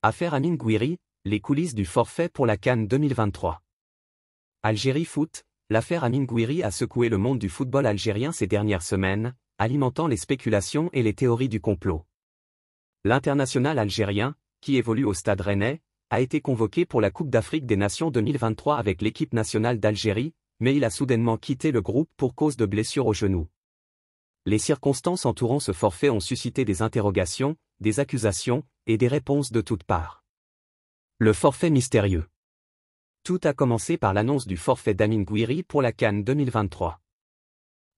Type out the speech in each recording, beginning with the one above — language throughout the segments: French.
Affaire Amine Gouiri, les coulisses du forfait pour la CAN 2023. Algérie Foot, l'affaire Amine Gouiri a secoué le monde du football algérien ces dernières semaines, alimentant les spéculations et les théories du complot. L'international algérien, qui évolue au Stade Rennais, a été convoqué pour la Coupe d'Afrique des Nations 2023 avec l'équipe nationale d'Algérie, mais il a soudainement quitté le groupe pour cause de blessure au genou. Les circonstances entourant ce forfait ont suscité des interrogations, des accusations, et des réponses de toutes parts. Le forfait mystérieux. Tout a commencé par l'annonce du forfait d'Amine Gouiri pour la CAN 2023.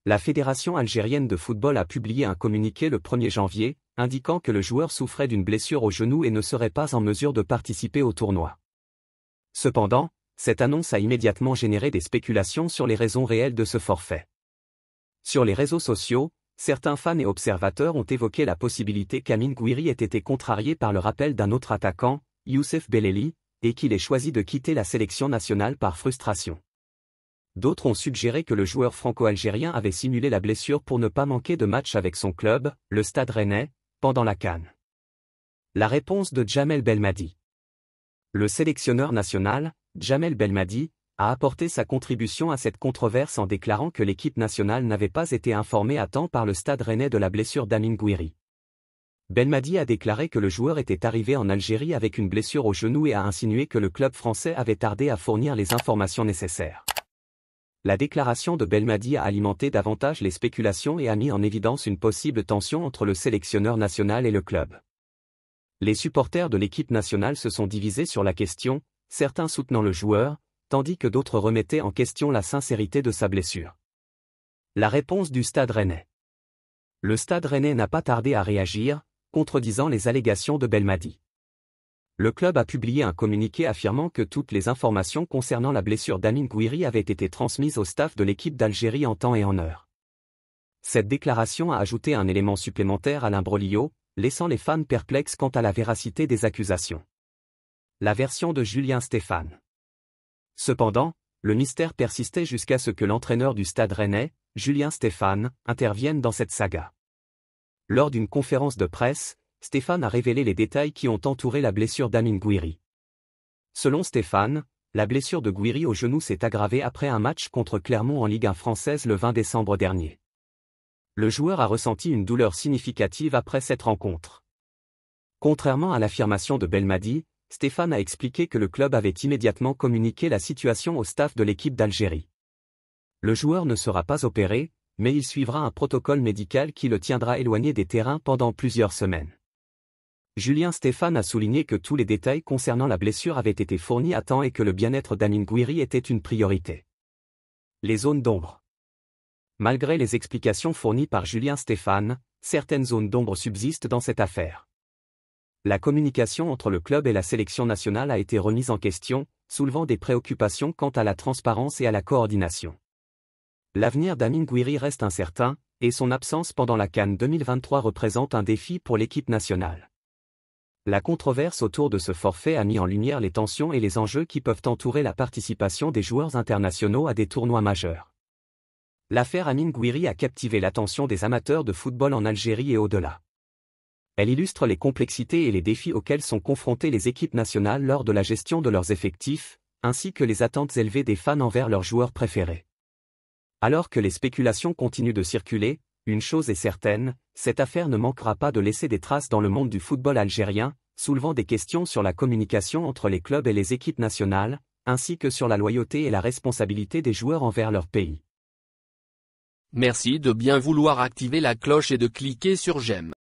La Fédération algérienne de football a publié un communiqué le 1er janvier, indiquant que le joueur souffrait d'une blessure au genou et ne serait pas en mesure de participer au tournoi. Cependant, cette annonce a immédiatement généré des spéculations sur les raisons réelles de ce forfait. Sur les réseaux sociaux, certains fans et observateurs ont évoqué la possibilité qu'Amine Gouiri ait été contrarié par le rappel d'un autre attaquant, Youssef Bellelli, et qu'il ait choisi de quitter la sélection nationale par frustration. D'autres ont suggéré que le joueur franco-algérien avait simulé la blessure pour ne pas manquer de match avec son club, le Stade Rennais, pendant la CAN. La réponse de Djamel Belmadi. Le sélectionneur national, Djamel Belmadi, a apporté sa contribution à cette controverse en déclarant que l'équipe nationale n'avait pas été informée à temps par le Stade Rennais de la blessure d'Amine Gouiri. Belmadi a déclaré que le joueur était arrivé en Algérie avec une blessure au genou et a insinué que le club français avait tardé à fournir les informations nécessaires. La déclaration de Belmadi a alimenté davantage les spéculations et a mis en évidence une possible tension entre le sélectionneur national et le club. Les supporters de l'équipe nationale se sont divisés sur la question, certains soutenant le joueur, tandis que d'autres remettaient en question la sincérité de sa blessure. La réponse du Stade Rennais. Le Stade Rennais n'a pas tardé à réagir, contredisant les allégations de Belmadi. Le club a publié un communiqué affirmant que toutes les informations concernant la blessure d'Amine Gouiri avaient été transmises au staff de l'équipe d'Algérie en temps et en heure. Cette déclaration a ajouté un élément supplémentaire à l'imbroglio, laissant les fans perplexes quant à la véracité des accusations. La version de Julien Stéphane. Cependant, le mystère persistait jusqu'à ce que l'entraîneur du Stade Rennais, Julien Stéphane, intervienne dans cette saga. Lors d'une conférence de presse, Stéphane a révélé les détails qui ont entouré la blessure d'Amine Gouiri. Selon Stéphane, la blessure de Gouiri au genou s'est aggravée après un match contre Clermont en Ligue 1 française le 20 décembre dernier. Le joueur a ressenti une douleur significative après cette rencontre. Contrairement à l'affirmation de Belmadi, Stéphane a expliqué que le club avait immédiatement communiqué la situation au staff de l'équipe d'Algérie. Le joueur ne sera pas opéré, mais il suivra un protocole médical qui le tiendra éloigné des terrains pendant plusieurs semaines. Julien Stéphane a souligné que tous les détails concernant la blessure avaient été fournis à temps et que le bien-être d'Amine Gouiri était une priorité. Les zones d'ombre. Malgré les explications fournies par Julien Stéphane, certaines zones d'ombre subsistent dans cette affaire. La communication entre le club et la sélection nationale a été remise en question, soulevant des préoccupations quant à la transparence et à la coordination. L'avenir d'Amine Gouiri reste incertain, et son absence pendant la CAN 2023 représente un défi pour l'équipe nationale. La controverse autour de ce forfait a mis en lumière les tensions et les enjeux qui peuvent entourer la participation des joueurs internationaux à des tournois majeurs. L'affaire Amine Gouiri a captivé l'attention des amateurs de football en Algérie et au-delà. Elle illustre les complexités et les défis auxquels sont confrontées les équipes nationales lors de la gestion de leurs effectifs, ainsi que les attentes élevées des fans envers leurs joueurs préférés. Alors que les spéculations continuent de circuler, une chose est certaine, cette affaire ne manquera pas de laisser des traces dans le monde du football algérien, soulevant des questions sur la communication entre les clubs et les équipes nationales, ainsi que sur la loyauté et la responsabilité des joueurs envers leur pays. Merci de bien vouloir activer la cloche et de cliquer sur j'aime.